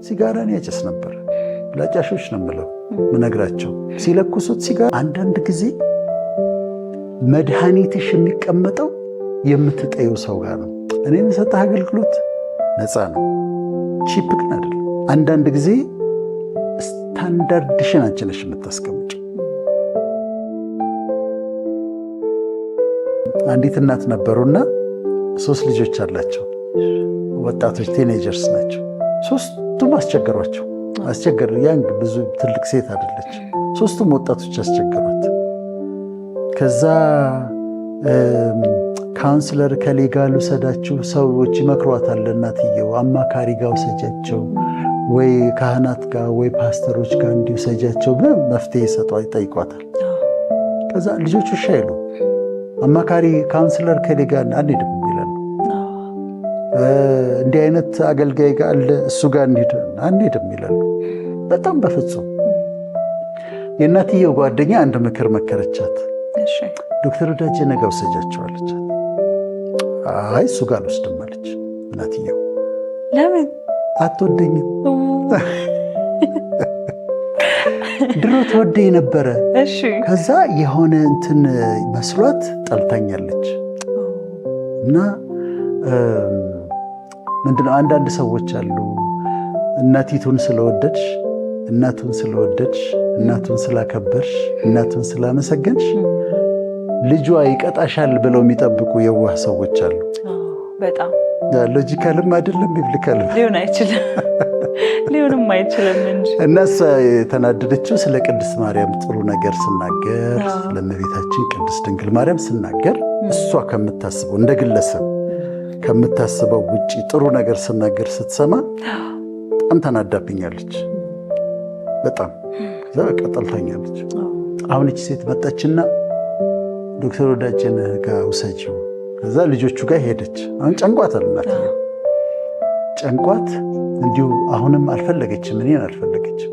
ሲጋራን ያጨስ ነበር። ላጫሾች ነው የምለው ምነግራቸው። ሲለኩሱት ሲጋራ አንዳንድ ጊዜ መድኃኒትሽ የሚቀመጠው የምትጠየው ሰው ጋር ነው። እኔ የምሰጥህ አገልግሎት ነፃ ነው፣ ቺፕ ግን አይደለም። አንዳንድ ጊዜ ስታንዳርድሽን አንቺ ነሽ የምታስቀምጪው። አንዲት እናት ነበሩና 3 ልጆች አላቸው። ወጣቶች ቲኔጀርስ ናቸው። 3ቱም አስቸገሯቸው። ያንግ ብዙ ትልቅ ሴት አይደለች። 3ቱም ወጣቶች አስቸገሯት። ከዛ ካውንስለር ከሌጋል ውሰዳችሁ፣ ሰዎች ይመክሯታል። እናትየው አማካሪ ጋር ውሰጃቸው፣ ወይ ካህናት ጋር ወይ ፓስተሮች ጋር እንዲውሰጃቸው መፍትሄ ይጠይቋታል። ከዛ ልጆቹ እሺ አይሉ። አማካሪ ካውንስለር ከሌጋል አንሄድም ይላሉ። እንዲህ አይነት አገልጋይ ጋር አለ እሱ ጋር አንሄድም ይላሉ። በጣም በፍጹም። የእናትየው ጓደኛ አንድ ምክር መከረቻት። ዶክተር ወዳጄ ነገ ውሰጃቸው አለቻት። አይ እሱ ጋር አልወስድም አለች እናትየው። ለምን? አትወደኝም። ድሮ ተወደኝ ነበረ። ከዛ የሆነ እንትን መስሏት ጠልታኛለች። እና ምንድነው አንዳንድ ሰዎች አሉ እናቱን ስለወደድሽ እናቱን ስላከበርሽ እናቱን ስላመሰገንሽ ልጇ ይቀጣሻል ብለው የሚጠብቁ የዋህ ሰዎች አሉ። በጣም ሎጂካልም አይደለም ቢብሊካልም ሊሆንም አይችልም እንጂ። እናስ የተናደደችው ስለ ቅድስት ማርያም ጥሩ ነገር ስናገር፣ ለእመቤታችን ቅድስት ድንግል ማርያም ስናገር እሷ ከምታስበው እንደ ግለሰብ ከምታስበው ውጪ ጥሩ ነገር ስናገር ስትሰማ በጣም ተናዳብኛለች። በጣም ከዛ በቃ ጠልታኛለች። አሁን እቺ ሴት መጣችና ዶክተር ወዳጄን ጋር ውሰጂው። ከዛ ልጆቹ ጋር ሄደች። አሁን ጨንቋታል። እናትየው ጨንቋት እንዲሁ አሁንም አልፈለገችም፣ እኔን አልፈለገችም።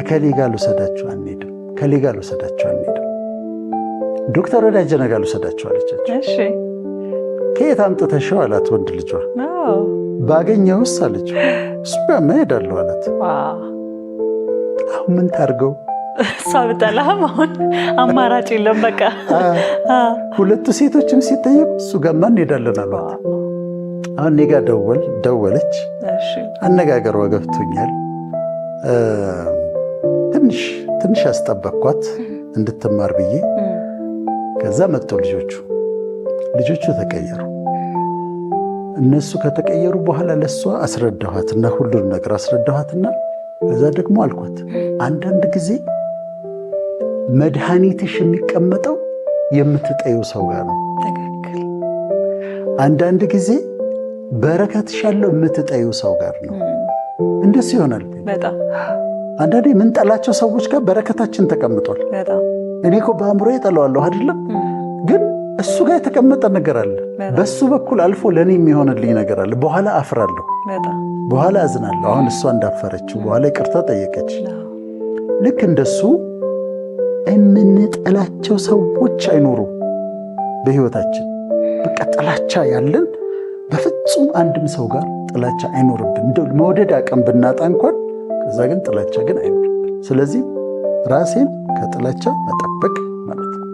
ከሌ ጋር ልውሰዳቸው አንሄድም፣ ከሌ ጋር ልውሰዳቸው አንሄድም፣ ዶክተር ወዳጄን ጋር ልውሰዳቸው አለቻቸው። እሺ ከየት አምጥተሽው አላት ወንድ ልጇ። ባገኘውስ አለችው። እሱ ጋር እሄዳለሁ አላት። አሁን ምን ታርገው? እሷ ብጠላም አሁን አማራጭ የለም። በቃ ሁለቱ ሴቶችም ሲጠየቁ እሱ ጋር ማን እንሄዳለን አሏት። አሁን እኔ ጋር ደወለች። አነጋገሯ ገብቶኛል። ትንሽ አስጠበቅኳት እንድትማር ብዬ። ከዛ መጡ ልጆቹ ተቀየሩ። እነሱ ከተቀየሩ በኋላ ለእሷ አስረዳኋትና ሁሉን ነገር አስረዳኋትና ከዛ ደግሞ አልኳት አንዳንድ ጊዜ መድኃኒትሽ የሚቀመጠው የምትጠየው ሰው ጋር ነው። አንዳንድ ጊዜ በረከትሽ ያለው የምትጠየው ሰው ጋር ነው። እንደሱ ይሆናል። በጣም አንዳንዴ የምንጠላቸው ሰዎች ጋር በረከታችን ተቀምጧል። እኔ እኮ በአእምሮዬ እጠላዋለሁ አይደለም፣ ግን እሱ ጋር የተቀመጠ ነገር አለ። በሱ በኩል አልፎ ለእኔ የሚሆንልኝ ነገር አለ። በኋላ አፍራለሁ፣ በኋላ አዝናለሁ። አሁን እሷ እንዳፈረችው በኋላ ይቅርታ ጠየቀች። ልክ እንደሱ የምንጠላቸው ሰዎች አይኖሩ በህይወታችን። በቃ ጥላቻ ያለን በፍጹም አንድም ሰው ጋር ጥላቻ አይኖርብን። እንደው መውደድ አቅም ብናጣ እንኳን ከዛ ግን ጥላቻ ግን አይኖርብን። ስለዚህ ራሴን ከጥላቻ መጠበቅ ማለት ነው።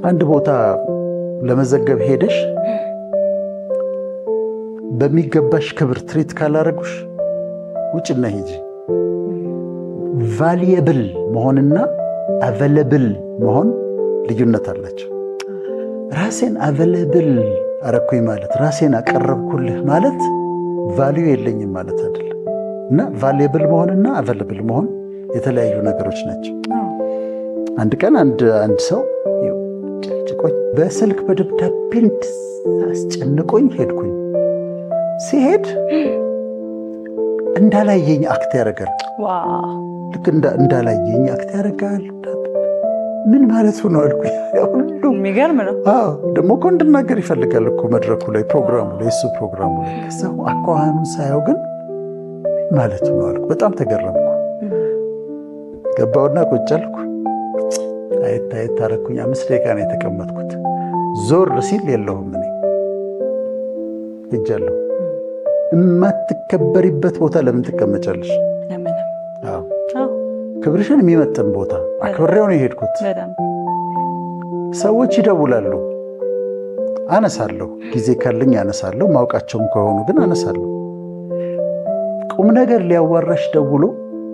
አንድ ቦታ ለመዘገብ ሄደሽ በሚገባሽ ክብር ትሪት ካላረጉሽ ውጭና ሂጂ። ቫልየብል መሆንና አቬለብል መሆን ልዩነት አላቸው። ራሴን አቬለብል አረኩኝ ማለት ራሴን አቀረብኩልህ ማለት ቫልዩ የለኝም ማለት አይደለም። እና ቫልየብል መሆንና አቬለብል መሆን የተለያዩ ነገሮች ናቸው። አንድ ቀን አንድ ሰው በስልክ በደብዳቤ አስጨንቆኝ ሄድኩኝ። ሲሄድ እንዳላየኝ አክት ያደርጋል። ልክ እንዳላየኝ አክት ያደርጋል። ምን ማለት ነው አልኩኝ። የሚገርም ነው። ደግሞ እኮ እንድናገር ይፈልጋል እኮ መድረኩ ላይ ፕሮግራሙ ላይ እሱ ፕሮግራሙ ላይ ከዛው አኳኋኑን ሳየው ግን ማለት ነው አልኩ። በጣም ተገረምኩ። ገባውና ቁጭ አልኩ። አየት አደረኩኝ። 5 ደቂቃ ነው የተቀመጥኩት። ዞር ሲል የለውም። እኔ ሄጃለሁ። የማትከበሪበት ቦታ ለምን ትቀመጫለሽ? ክብርሽን የሚመጥን ቦታ አክብሬው ነው የሄድኩት። ሰዎች ይደውላሉ፣ አነሳለሁ። ጊዜ ካለኝ አነሳለሁ። ማውቃቸውም ከሆኑ ግን አነሳለሁ። ቁም ነገር ሊያዋራሽ ደውሎ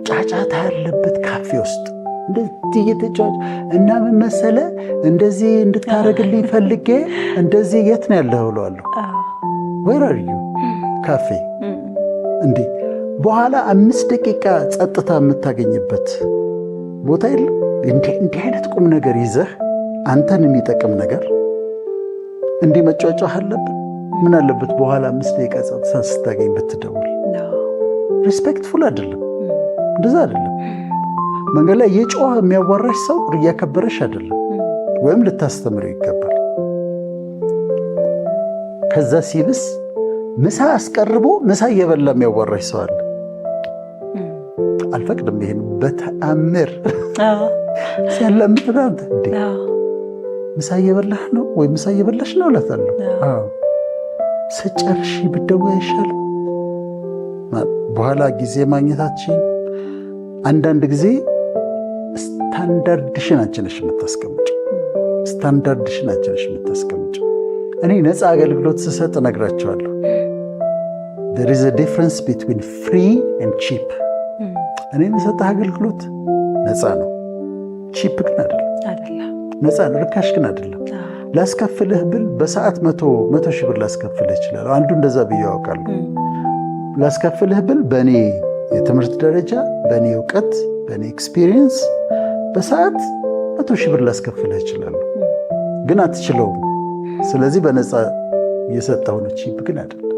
ጫጫታ ያለበት ካፌ ውስጥ እንደዚህ እየተጫወች እና ምን መሰለህ እንደዚህ እንድታረግልኝ ፈልጌ እንደዚህ የት ነው ያለኸው እለዋለሁ። where are you ካፌ እንዴ በኋላ 5 ደቂቃ ጸጥታ የምታገኝበት ቦታ የለም። እንዲህ አይነት ቁም ነገር ይዘህ አንተን የሚጠቅም ነገር እንዲህ መጫጫህ አለብን። ምን አለበት በኋላ 5 ደቂቃ ጸጥታ ስታገኝ ብትደውል? ሪስፔክትፉል አይደለም። እንደዛ አይደለም። መንገድ ላይ የጮኸ የሚያዋራሽ ሰው እያከበረሽ አይደለም፣ ወይም ልታስተምረው ይገባል። ከዛ ሲብስ ምሳ አስቀርቦ ምሳ እየበላ የሚያዋራሽ ሰው አለ። አልፈቅድም። ይሄን በተአምር ሲያለምጥናት እንዴ ምሳ እየበላህ ነው ወይ ምሳ እየበላሽ ነው እላታለሁ። ስጨርሽ ብትደውይ አይሻልም? በኋላ ጊዜ ማግኘታችን አንዳንድ ጊዜ ስታንዳርድሽን አንቺ ነሽ የምታስቀምጪው። ስታንዳርድሽን አንቺ ነሽ የምታስቀምጪው። እኔ ነፃ አገልግሎት ስሰጥ እነግራቸዋለሁ። there is a difference between free and cheap። እኔ የምሰጥህ አገልግሎት ነፃ ነው፣ ቺፕ ግን አይደለም። ነፃ ነው፣ ርካሽ ግን አይደለም። ላስከፍልህ ብል በሰዓት 100 ሺህ ብር ላስከፍልህ ይችላል። አንዱ እንደዛ ብዬ ያውቃሉ። ላስከፍልህ ብል በእኔ የትምህርት ደረጃ፣ በእኔ እውቀት፣ በእኔ ኤክስፒሪየንስ በሰዓት 100 ሺህ ብር ላስከፍልህ ይችላሉ፣ ግን አትችለውም። ስለዚህ በነፃ እየሰጠሁ ነው፣ ቺፕ ግን አይደለም።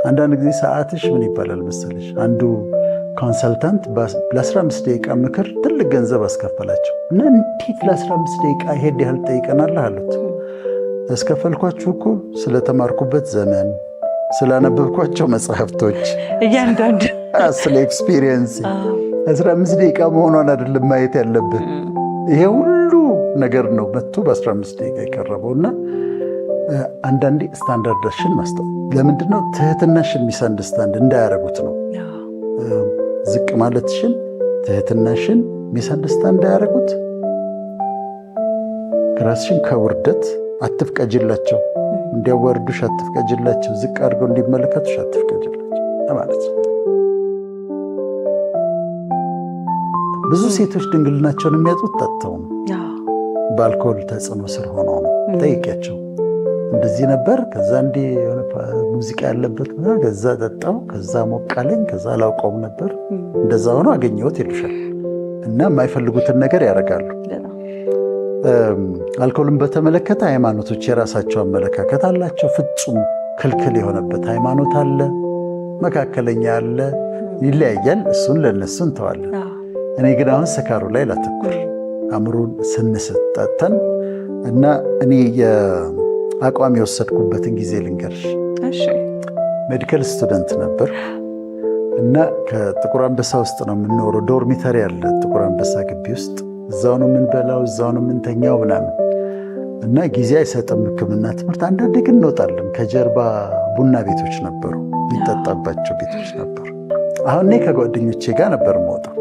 አንዳንድ ጊዜ ሰዓትሽ ምን ይባላል መሰለሽ፣ አንዱ ኮንሰልታንት ለ15 ደቂቃ ምክር ትልቅ ገንዘብ አስከፈላቸው እና እንዴት ለ15 ደቂቃ ይሄድ ያህል ጠይቀናል አሉት። ያስከፈልኳችሁ እኮ ስለተማርኩበት ዘመን፣ ስላነበብኳቸው መጽሐፍቶች፣ እያንዳንዱ ስለ ኤክስፒሪየንስ 15 ደቂቃ መሆኗን አይደለም ማየት ያለብን። ይሄ ሁሉ ነገር ነው መጥቶ በ15 ደቂቃ የቀረበውና አንዳንዴ ስታንዳርዳሽን ማስጠት ለምንድነው? ትህትናሽን ሚስ አንደርስታንድ እንዳያረጉት ነው። ዝቅ ማለትሽን ትህትናሽን ሚስ አንደርስታንድ እንዳያረጉት። ራስሽን ከውርደት አትፍቀጅላቸው፣ እንዲያዋርዱሽ አትፍቀጅላቸው፣ ዝቅ አድርገው እንዲመለከቱሽ አትፍቀጅላቸው ማለት ነው። ብዙ ሴቶች ድንግልናቸውን የሚያጡት ጠጥተው ነው። በአልኮል ተጽዕኖ ስር ሆነው ነው። ጠይቂያቸው እንደዚህ ነበር፣ ከዛ እንዲህ የሆነ ሙዚቃ ያለበት ከዛ ጠጣው፣ ከዛ ሞቃለኝ፣ ከዛ አላውቀውም ነበር፣ እንደዛ ሆኖ አገኘሁት ይሉሻል። እና የማይፈልጉትን ነገር ያደርጋሉ። አልኮልን በተመለከተ ሃይማኖቶች የራሳቸው አመለካከት አላቸው። ፍጹም ክልክል የሆነበት ሃይማኖት አለ፣ መካከለኛ አለ፣ ይለያያል። እሱን ለነሱ እንተዋለን። እኔ ግን አሁን ስካሩ ላይ ላተኩር። አእምሮን ስንስጠተን እና እኔ አቋም የወሰድኩበትን ጊዜ ልንገርሽ። ሜዲካል ስቱደንት ነበር እና ከጥቁር አንበሳ ውስጥ ነው የምንኖረው። ዶርሚተሪ ያለ ጥቁር አንበሳ ግቢ ውስጥ፣ እዛው ነው የምንበላው፣ እዛው ነው የምንተኛው ምናምን እና ጊዜ አይሰጥም ሕክምና ትምህርት። አንዳንዴ ግን እንወጣለን። ከጀርባ ቡና ቤቶች ነበሩ፣ የሚጠጣባቸው ቤቶች ነበሩ። አሁን እኔ ከጓደኞቼ ጋር ነበር የምወጣው።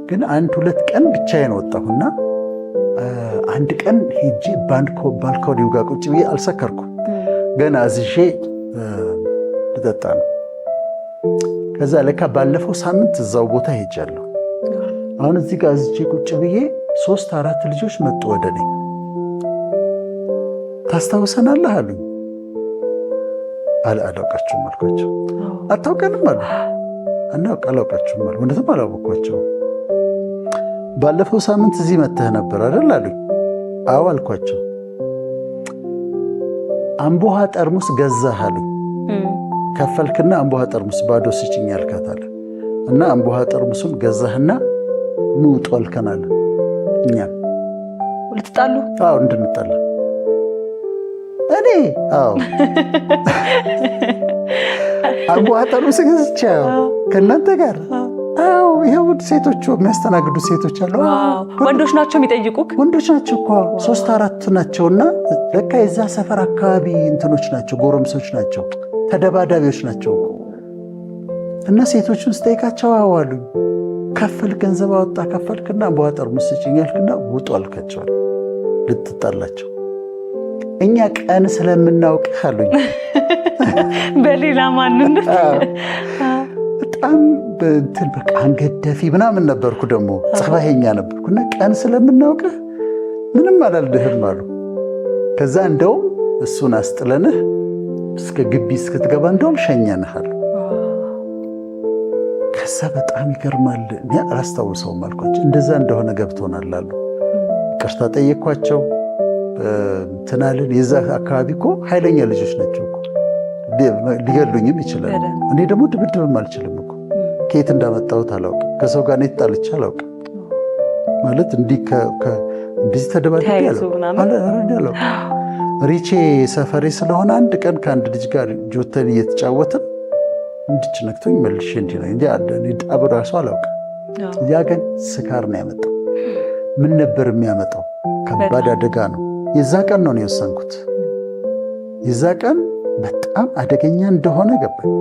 ግን 1-2 ቀን ብቻዬን ወጣሁና አንድ ቀን ሄጄ ባልኮኒው ጋር ቁጭ ብዬ አልሰከርኩም፣ ገና አዝዤ ልጠጣ ነው። ከዛ ለካ ባለፈው ሳምንት እዛው ቦታ ሄጃለሁ። አሁን እዚህ ጋር አዝዤ ቁጭ ብዬ 3-4 ልጆች መጡ ወደ እኔ። ታስታውሰናለህ አሉኝ። አላውቃችሁም አልኳቸው። አታውቀንም አሉ። አላውቃችሁም አሉ። እውነትም አላወቅኳቸው። ባለፈው ሳምንት እዚህ መተህ ነበር አይደል አሉኝ። አዎ አልኳቸው። አምቦሃ ጠርሙስ ገዛህ አሉኝ። ከፈልክና አምቦሃ ጠርሙስ ባዶ ስጭኝ ያልካት አለ እና አምቦሃ ጠርሙሱን ገዛህና ኑ ጦልከን አለ። እኛም ልትጣሉ? አዎ እንድንጣላ። እኔ አዎ አምቦሃ ጠርሙስ ገዝቼ ከእናንተ ጋር አዎ ይሄው ሴቶቹ የሚያስተናግዱ ሴቶች አሉ። ወንዶች ናቸው የሚጠይቁክ? ወንዶች ናቸው እኮ 3-4 ናቸውና ለካ የዛ ሰፈር አካባቢ እንትኖች ናቸው፣ ጎረምሶች ናቸው። ተደባዳቢዎች ናቸው እና ሴቶቹን ስጠይቃቸው አዋሉኝ ከፈል ገንዘብ አወጣ ከፈልክና በዋጠር ሙስጭኝ ያልክና ውጡ አልካቸዋል ልትጣላቸው እኛ ቀን ስለምናውቅ አሉኝ በሌላ ማንነት በጣም እንትን በቃ አንገደፊ ምናምን ነበርኩ ደግሞ ጸባይኛ ነበርኩና ቀን ስለምናውቅ ምንም አላልድህም አሉ ከዛ እንደውም እሱን አስጥለንህ እስከ ግቢ እስክትገባ እንደውም ሸኘንህ አሉ ከዛ በጣም ይገርማል እኔ አላስታውሰውም አልኳቸው እንደዛ እንደሆነ ገብቶናል አሉ ይቅርታ ጠየኳቸው እንትናልን የዛ አካባቢ እኮ ኃይለኛ ልጆች ናቸው እኮ ሊገሉኝም ይችላል እኔ ደግሞ ድብድብም አልችልም እኮ ከየት እንዳመጣሁት አላውቅም ከሰው ጋር ነው የተጣልቼ አላውቅም ማለት እንደዚህ ተደባድቤ አላውቅም ሪቼ ሰፈሬ ስለሆነ አንድ ቀን ከአንድ ልጅ ጋር ጆተን እየተጫወትን እንድች ነክቶኝ መልሼ እንዲህ ነው እንጂ አብሮ ራሱ አላውቅም ያ ግን ስካር ነው ያመጣው ምን ነበር የሚያመጣው ከባድ አደጋ ነው የዛ ቀን ነው የወሰንኩት የዛ ቀን በጣም አደገኛ እንደሆነ ገባኝ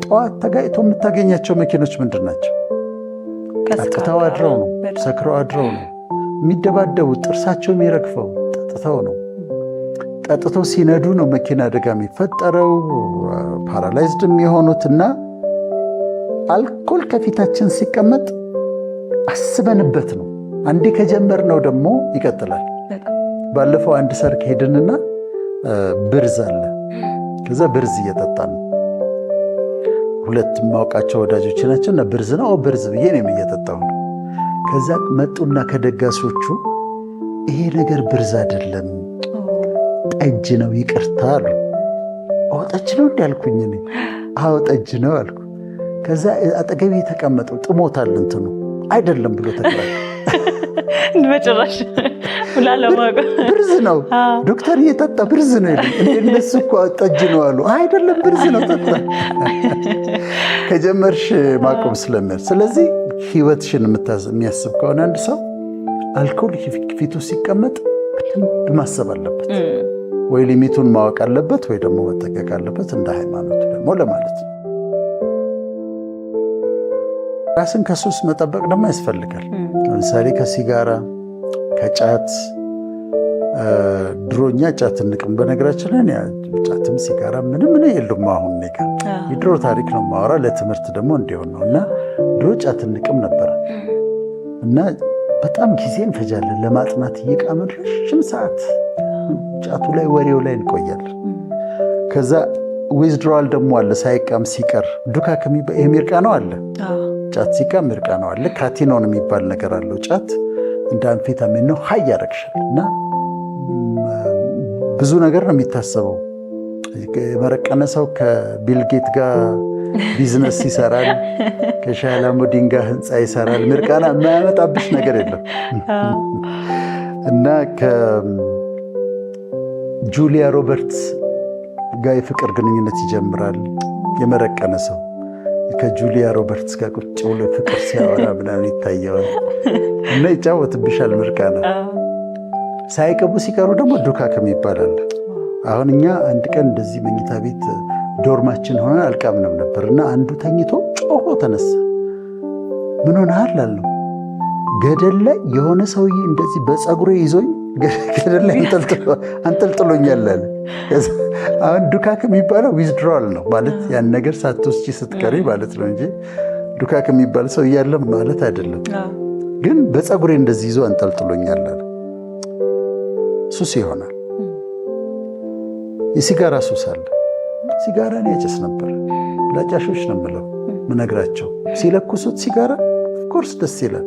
ጠዋት ተጋይቶ የምታገኛቸው መኪኖች ምንድን ናቸው ጠጥተው አድረው ነው ሰክረው አድረው ነው የሚደባደቡ ጥርሳቸው የሚረግፈው ጠጥተው ነው ጠጥተው ሲነዱ ነው መኪና አደጋ የሚፈጠረው ፓራላይዝድ የሚሆኑትና አልኮል ከፊታችን ሲቀመጥ አስበንበት ነው አንዴ ከጀመርነው ደግሞ ይቀጥላል ባለፈው አንድ ሰርክ ሄድንና ብርዝ አለ ከዛ ብርዝ እየጠጣን ነው ሁለት ማውቃቸው ወዳጆች ናቸውና ብርዝ ነው ብርዝ ብዬ ነው እየጠጣሁ ነው ከዛ መጡና ከደጋሶቹ ይሄ ነገር ብርዝ አይደለም ጠጅ ነው ይቅርታ አሉ ጠጅ ነው እንዳልኩኝ እኔ አዎ ጠጅ ነው አልኩ ከዛ አጠገቤ የተቀመጠው ጥሞታል እንትኑ አይደለም ብሎ ተከራከረ በጭራሽ ብላለማቀ ብርዝ ነው ዶክተር እየጠጣ ብርዝ ነው ይላል እነሱ እኮ ጠጅ ነው አሉ አይደለም ብርዝ ነው ጠጣ ከጀመርሽ ማቆም ስለሚያል ስለዚህ ህይወትሽን የሚያስብ ከሆነ አንድ ሰው አልኮል ፊቱ ሲቀመጥ ማሰብ አለበት ወይ ሊሚቱን ማወቅ አለበት ወይ ደግሞ መጠንቀቅ አለበት እንደ ሃይማኖት ደግሞ ለማለት ነው ራስን ከሱስ መጠበቅ ደግሞ ያስፈልጋል ለምሳሌ ከሲጋራ ከጫት ድሮኛ ጫት እንቅም በነገራችን ላይ ጫትም ሲጋራ ምንም የሉም አሁን ነገ የድሮ ታሪክ ነው ማወራ ለትምህርት ደግሞ እንዲሆን ነውና ድሮ ጫት እንቅም ነበር እና በጣም ጊዜ እንፈጃለን ለማጥናት እየቃመን ረጅም ሰዓት ጫቱ ላይ ወሬው ላይ እንቆያለን ከዛ ዊዝድሮዋል ደግሞ አለ ሳይቃም ሲቀር ዱካ ከሚባል የሚርቃ ነው አለ ጫት ሲቃም ምርቃ ነው አለ ካቲኖን የሚባል ነገር አለው ጫት እንደ አምፌታሚን ነው ሀይ ያረግሻል እና ብዙ ነገር ነው የሚታሰበው የመረቀነ ሰው ከቢልጌት ጋር ቢዝነስ ይሰራል ከሻላሙዲን ጋር ህንፃ ይሰራል ምርቃና የማያመጣብሽ ነገር የለም እና ከጁሊያ ሮበርትስ ጋር የፍቅር ግንኙነት ይጀምራል የመረቀነ ሰው ከጁሊያ ሮበርትስ ጋር ቁጭ ብሎ ፍቅር ሲያወራ ምናምን ይታየዋል እና ይጫወትብሻል ምርቃና ሳይቀቡ ሲቀሩ ደግሞ ዱካክም ይባላል አሁን እኛ አንድ ቀን እንደዚህ መኝታ ቤት ዶርማችን ሆነ አልቃምንም ነበርና አንዱ ተኝቶ ጮሆ ተነሳ ምን ሆነሃል አለው ገደል ላይ የሆነ ሰውዬ እንደዚህ በፀጉሬ ይዞኝ ገደል ላይ አንጠልጥሎኛል አለ አሁን ዱካክ የሚባለው ዊዝድሮዋል ነው ማለት ያን ነገር ሳትወስጂ ስትቀሪ ማለት ነው እንጂ ዱካክ የሚባል ሰው እያለ ማለት አይደለም ግን በፀጉሬ እንደዚህ ይዞ አንጠልጥሎኛል አለ ሱስ ይሆናል የሲጋራ ሱስ አለ ሲጋራን ያጨስ ነበር ላጫሾች ነው የምለው ምነግራቸው ሲለኩሱት ሲጋራ ኦፍኮርስ ደስ ይላል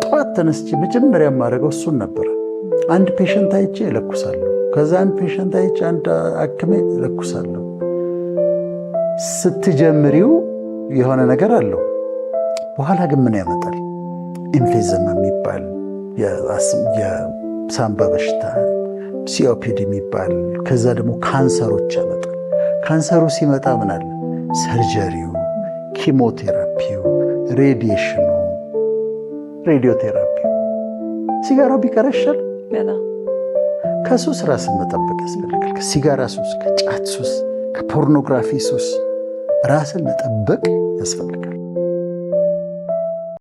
ጠዋት ተነስቼ መጀመሪያ የማደርገው እሱን ነበር አንድ ፔሸንት አይቼ እለኩሳለሁ ከዛ አንድ ፔሸንት አይቼ አንድ አክሜ እለኩሳለሁ ስትጀምሪው የሆነ ነገር አለው በኋላ ግን ምን ያመጣል ኢንፌዘም የሚባል የሳምባ በሽታ ሲኦፒዲ የሚባል ከዛ ደግሞ ካንሰሮች ያመጣል ካንሰሩ ሲመጣ ምን አለ ሰርጀሪው ኪሞቴራፒው ሬዲዬሽኑ ሬዲዮቴራፒው ሲጋራው ቢቀረሻል ከሱስ ራስን መጠበቅ ያስፈልጋል ከሲጋራ ሱስ ከጫት ሱስ ከፖርኖግራፊ ሱስ ራስን መጠበቅ ያስፈልጋል።